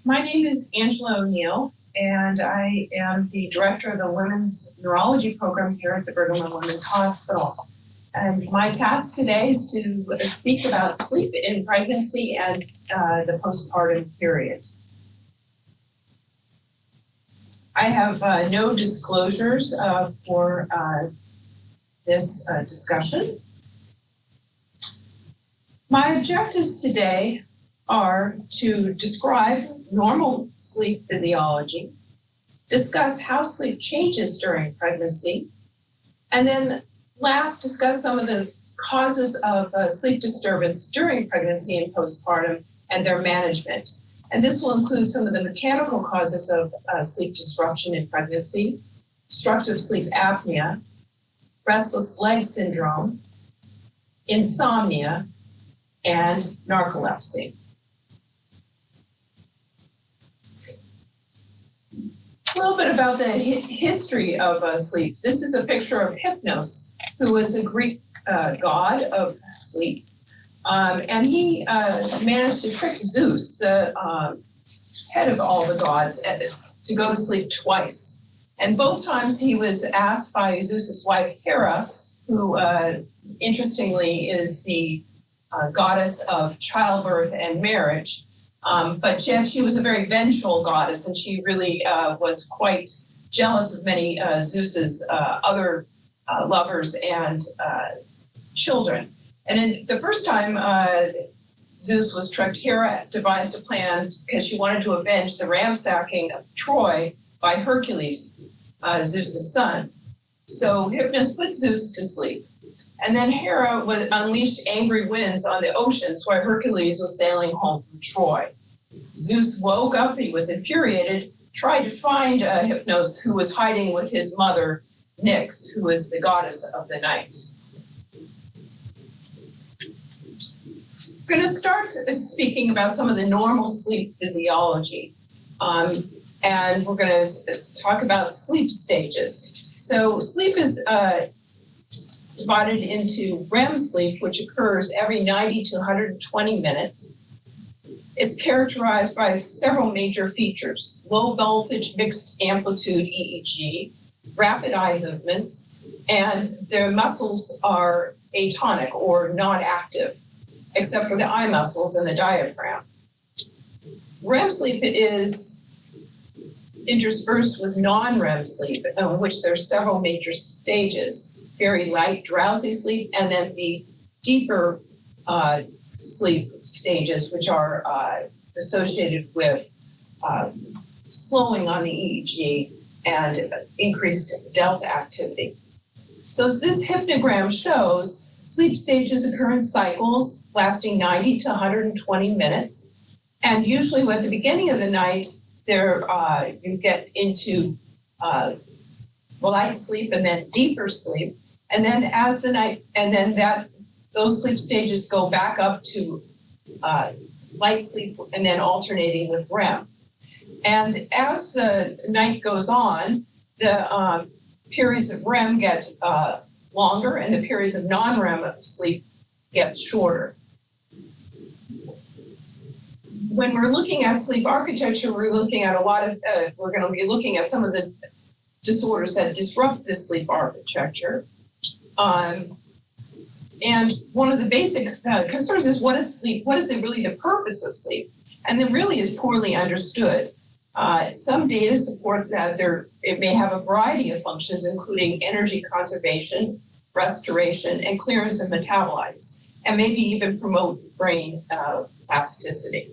My name is Angela O'Neill, and I am the director of the Women's Neurology Program here at the Brigham and Women's Hospital. And my task today is to speak about sleep in pregnancy and the postpartum period. I have no disclosures for this discussion. My objectives today are to describe normal sleep physiology, discuss how sleep changes during pregnancy, and then last, discuss some of the causes of sleep disturbance during pregnancy and postpartum and their management. And this will include some of the mechanical causes of sleep disruption in pregnancy, obstructive sleep apnea, restless leg syndrome, insomnia, and narcolepsy. A little bit about the history of sleep. This is a picture of Hypnos, who was a Greek god of sleep. And he managed to trick Zeus, the head of all the gods, to go to sleep twice. And both times he was asked by Zeus's wife Hera, who interestingly is the goddess of childbirth and marriage. But yet she was a very vengeful goddess, and she really was quite jealous of many Zeus's other lovers and children. And in the first time Zeus was tricked, Hera devised a plan because she wanted to avenge the ransacking of Troy by Hercules, Zeus's son. So Hypnos put Zeus to sleep. And then Hera unleashed angry winds on the oceans while Hercules was sailing home from Troy. Zeus woke up, he was infuriated, tried to find Hypnos, who was hiding with his mother, Nyx, who is the goddess of the night. I'm going to start speaking about some of the normal sleep physiology. And we're going to talk about sleep stages. So sleep is divided into REM sleep, which occurs every 90 to 120 minutes. It's characterized by several major features: low voltage mixed amplitude EEG, rapid eye movements, and their muscles are atonic or non-active, except for the eye muscles and the diaphragm. REM sleep is interspersed with non-REM sleep, in which there are several major stages: very light, drowsy sleep, and then the deeper sleep stages, which are associated with slowing on the EEG and increased delta activity. So as this hypnogram shows, sleep stages occur in cycles lasting 90 to 120 minutes. And usually at the beginning of the night, you get into light sleep and then deeper sleep. And then as the night, and then those sleep stages go back up to light sleep and then alternating with REM. And as the night goes on, the periods of REM get longer and the periods of non-REM sleep get shorter. When we're looking at sleep architecture, we're looking at we're going to be looking at some of the disorders that disrupt this sleep architecture. And one of the basic concerns is, what is sleep? What is really the purpose of sleep? And it really is poorly understood. Some data support that it may have a variety of functions, including energy conservation, restoration, and clearance of metabolites, and maybe even promote brain plasticity.